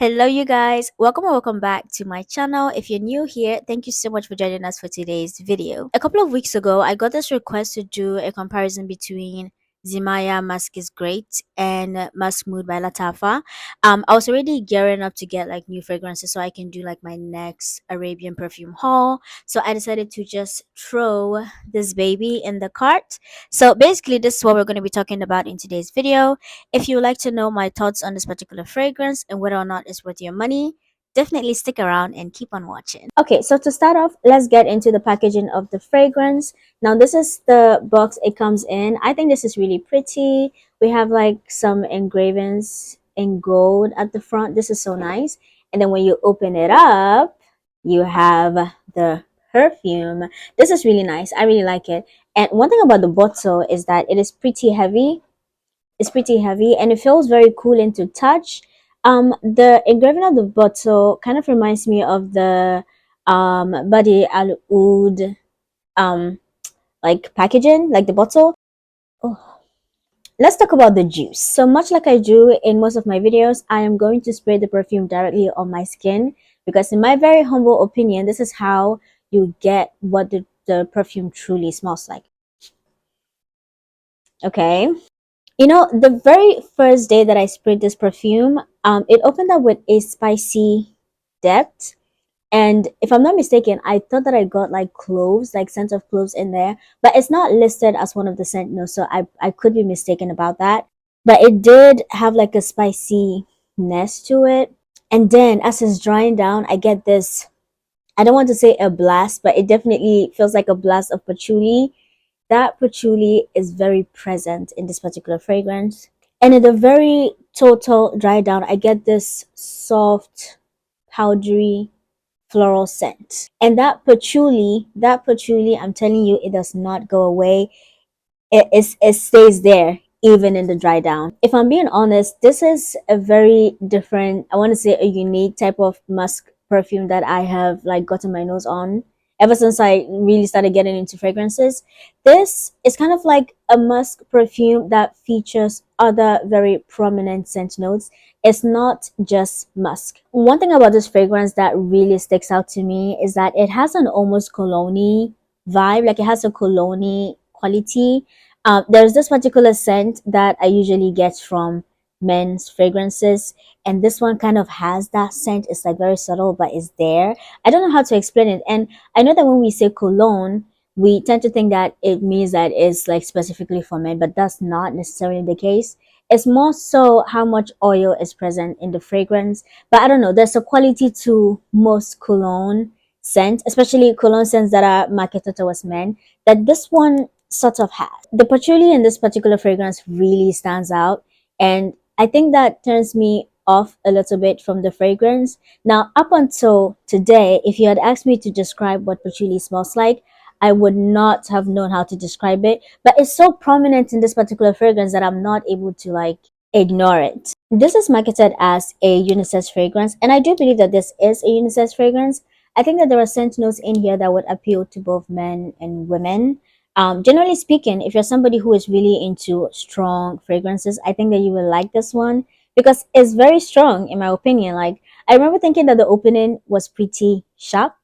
Hello, you guys. Welcome or welcome back to my channel. If you're new here, thank you so much for joining us for today's video. A couple of weeks ago, I got this request to do a comparison between ZIMAYA Musk is Great and Musk Mood by Lattafa. I was already gearing up to get like new fragrances so I can do like my next Arabian perfume haul. So I decided to just throw this baby in the cart. So basically, this is what we're going to be talking about in today's video. If you would like to know my thoughts on this particular fragrance and whether or not it's worth your money, definitely stick around and keep on watching. Okay, so to start off, let's get into the packaging of the fragrance. Now, this is the box it comes in. I think this is really pretty. We have like some engravings in gold at the front. This is so nice. And then when you open it up, you have the perfume. This is really nice. I really like it. And one thing about the bottle is that it is pretty heavy. It's pretty heavy and it feels very cooling to touch. The engraving of the bottle kind of reminds me of the Badi Al Oud um like packaging, like the bottle. Oh. Let's talk about the juice. So much like I do in most of my videos, I am going to spray the perfume directly on my skin because in my very humble opinion, this is how you get what the perfume truly smells like. Okay. You know, the very first day that I sprayed this perfume, it opened up with a spicy depth. And if I'm not mistaken, I thought that I got like cloves, like scent of cloves in there, but it's not listed as one of the scent notes, so I could be mistaken about that. But it did have like a spiciness to it. And then as it's drying down, I get this, I don't want to say a blast, but it definitely feels like a blast of patchouli. That patchouli is very present in this particular fragrance. And in the very total dry down, I get this soft, powdery, floral scent. And that patchouli, I'm telling you, it does not go away. It stays there even in the dry down. If I'm being honest, this is a very different, I want to say a unique type of musk perfume that I have like gotten my nose on ever since I really started getting into fragrances. This is kind of like a musk perfume that features other very prominent scent notes. It's not just musk. One thing about this fragrance that really sticks out to me is that it has an almost cologne vibe, like it has a cologne quality. There's this particular scent that I usually get from men's fragrances, and this one kind of has that scent. It's like very subtle, but it's there. I don't know how to explain it. And I know that when we say cologne, we tend to think that it means that it's like specifically for men, but that's not necessarily the case. It's more so how much oil is present in the fragrance. But I don't know, there's a quality to most cologne scents, especially cologne scents that are marketed towards men, that this one sort of has. The patchouli in this particular fragrance really stands out, and I think that turns me off a little bit from the fragrance. Now, up until today, if you had asked me to describe what patchouli smells like, I would not have known how to describe it, but it's so prominent in this particular fragrance that I'm not able to like ignore it. This is marketed as a unisex fragrance, and I do believe that this is a unisex fragrance. I think that there are scent notes in here that would appeal to both men and women. Generally speaking, if you're somebody who is really into strong fragrances, I think that you will like this one because it's very strong, in my opinion. Like, I remember thinking that the opening was pretty sharp,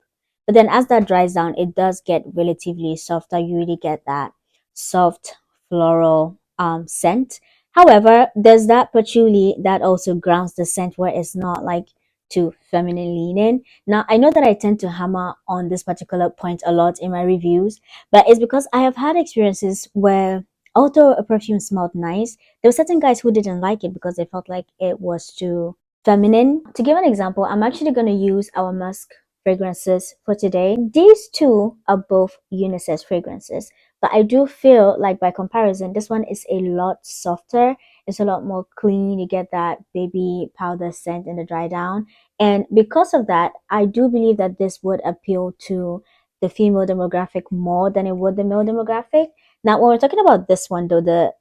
but then as that dries down, it does get relatively softer. You really get that soft floral scent. However, there's that patchouli that also grounds the scent where it's not like too feminine leaning. Now, I know that I tend to hammer on this particular point a lot in my reviews, but it's because I have had experiences where although a perfume smelled nice, there were certain guys who didn't like it because they felt like it was too feminine. To give an example, I'm actually going to use our musk fragrances for today. These two are both unisex fragrances, but I do feel like by comparison, this one is a lot softer. It's a lot more clean. You get that baby powder scent in the dry down. And because of that, I do believe that this would appeal to the female demographic more than it would the male demographic. Now, when we're talking about this one, though, the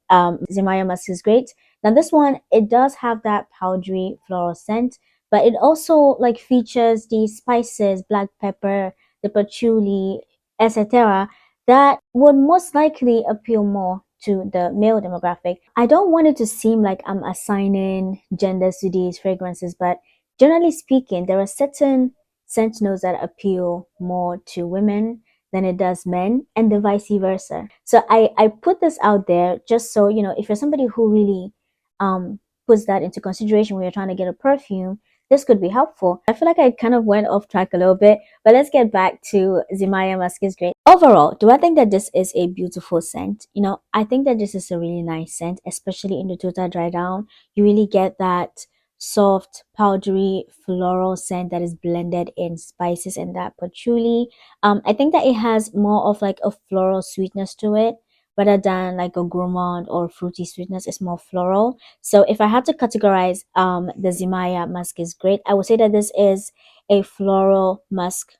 Zimaya Musk is Great. Now, this one, it does have that powdery floral scent, but it also like features the spices, black pepper, the patchouli, etc., that would most likely appeal more to the male demographic. I don't want it to seem like I'm assigning genders to these fragrances, but Generally speaking, there are certain scent notes that appeal more to women than it does men, and the vice versa. So I put this out there just so you know, if you're somebody who really um puts that into consideration when you're trying to get a perfume, this could be helpful. I feel like I kind of went off track a little bit, but let's get back to Zimaya Musk is great. Overall, do I think that this is a beautiful scent? You know, I think that this is a really nice scent, especially in the total dry down. You really get that soft, powdery, floral scent that is blended in spices and that patchouli. I think that it has more of like a floral sweetness to it rather than like a gourmand or fruity sweetness. It's more floral. So if I had to categorize the Zimaya musk is great, I would say that this is a floral musk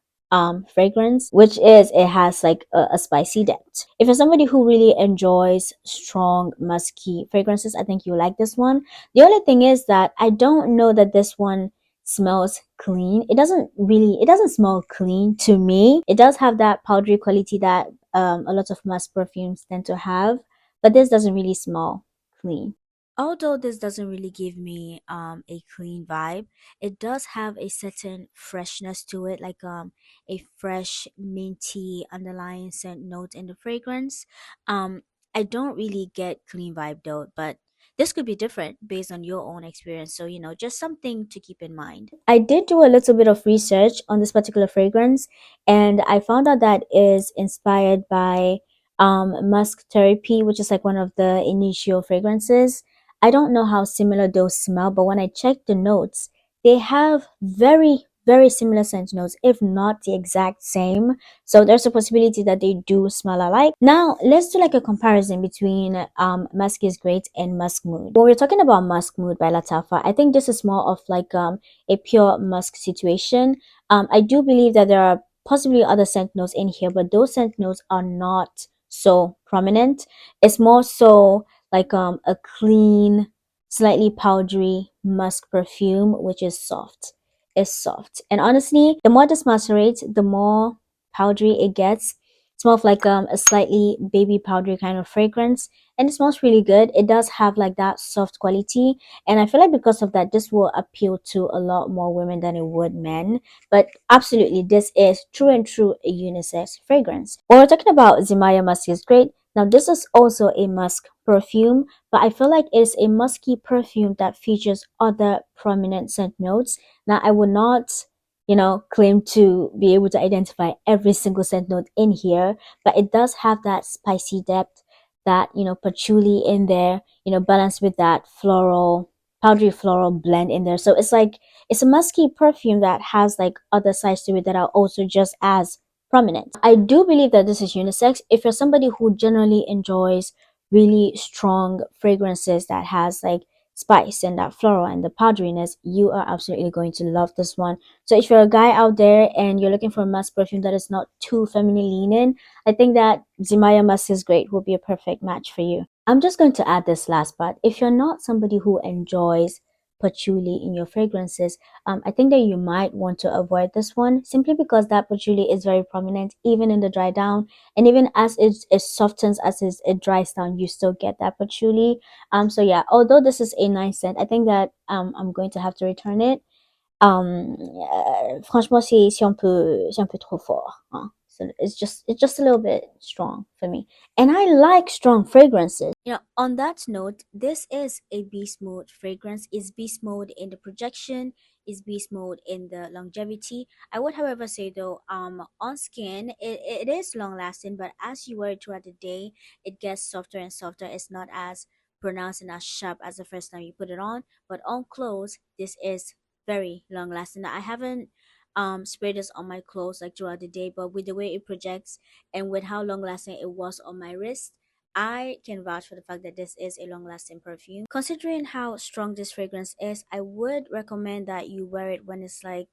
fragrance, which is it has like a spicy depth. If you're somebody who really enjoys strong musky fragrances, I think you like this one. The only thing is that I don't know that this one smells clean. It doesn't smell clean to me. It does have that powdery quality that a lot of musk perfumes tend to have, but this doesn't really smell clean. Although this doesn't really give me a clean vibe, it does have a certain freshness to it, like a fresh minty underlying scent note in the fragrance. I don't really get clean vibe though, but this could be different based on your own experience. So, you know, just something to keep in mind. I did do a little bit of research on this particular fragrance, and I found out that is inspired by musk therapy, which is like one of the initial fragrances. I don't know how similar those smell, but when I checked the notes, they have very, very similar scent notes, if not the exact same. So there's a possibility that they do smell alike. Now, let's do like a comparison between Musk is Great and Musk Mood. When we're talking about Musk Mood by Lattafa, I think this is more of like a pure musk situation. I do believe that there are possibly other scent notes in here, but those scent notes are not so prominent. It's more so like a clean, slightly powdery musk perfume, which is soft. It's soft. And honestly, the more this macerates, the more powdery it gets. It smells like a slightly baby powdery kind of fragrance. And it smells really good. It does have like that soft quality. And I feel like because of that, this will appeal to a lot more women than it would men. But absolutely, this is true and true a unisex fragrance. When we're talking about Zimaya Musk is great, now, this is also a musk perfume, but I feel like it's a musky perfume that features other prominent scent notes. Now, I would not, you know, claim to be able to identify every single scent note in here, but it does have that spicy depth, that, you know, patchouli in there, you know, balanced with that floral, powdery floral blend in there. So it's like, it's a musky perfume that has like other sides to it that are also just as prominent. I do believe that this is unisex. If you're somebody who generally enjoys really strong fragrances that has like spice and that floral and the powderiness, you are absolutely going to love this one. So if you're a guy out there and you're looking for a musk perfume that is not too feminine leaning, I think that Zimaya Musk is great, will be a perfect match for you. I'm just going to add this last part. If you're not somebody who enjoys patchouli in your fragrances, I think that you might want to avoid this one simply because that patchouli is very prominent even in the dry down, and even as it softens, as it dries down, you still get that patchouli. So yeah, although this is a nice scent, I think that I'm going to have to return it. Franchement, c'est un peu trop fort. Huh? So it's just a little bit strong for me, and I like strong fragrances. You know, on that note, this is a beast mode fragrance. Is beast mode in the projection? Is beast mode in the longevity? I would, however, say though, on skin, it is long lasting, but as you wear it throughout the day, it gets softer and softer. It's not as pronounced and as sharp as the first time you put it on, but on clothes, this is very long lasting. I haven't sprayed this on my clothes like throughout the day, but with the way it projects and with how long lasting it was on my wrist, I can vouch for the fact that this is a long lasting perfume. Considering how strong this fragrance is, I would recommend that you wear it when it's like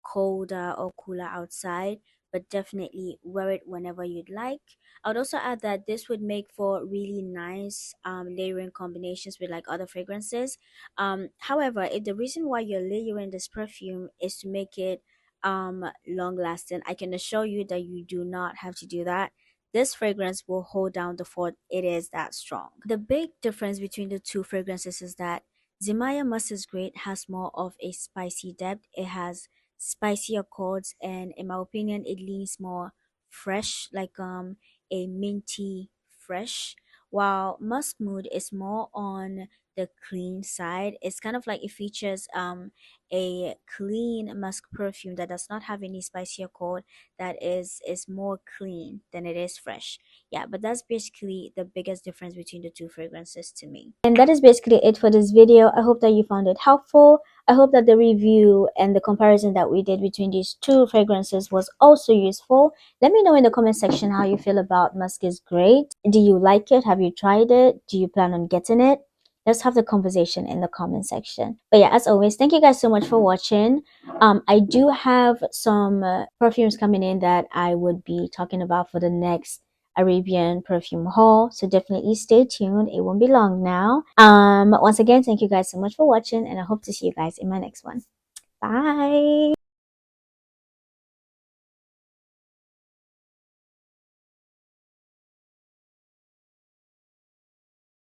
colder or cooler outside, but definitely wear it whenever you'd like. I would also add that this would make for really nice layering combinations with like other fragrances. However, if the reason why you're layering this perfume is to make it long lasting, I can assure you that you do not have to do that. This fragrance will hold down the fort. It is that strong. The big difference between the two fragrances is that Zimaya Musk is great, has more of a spicy depth. It has spicier chords, and in my opinion, it leans more fresh, like a minty fresh. While Musk Mood is more on the clean side. It's kind of like it features a clean musk perfume that does not have any spicier chord, that is more clean than it is fresh. Yeah, but that's basically the biggest difference between the two fragrances to me. And that is basically it for this video. I hope that you found it helpful. I hope that the review and the comparison that we did between these two fragrances was also useful. Let me know in the comment section how you feel about Musk is Great. Do you like it? Have you tried it? Do you plan on getting it? Let's have the conversation in the comment section. But yeah, as always, thank you guys so much for watching. I do have some perfumes coming in that I would be talking about for the next Arabian perfume haul, so definitely stay tuned. It won't be long now. Once again, thank you guys so much for watching, and I hope to see you guys in my next one. Bye.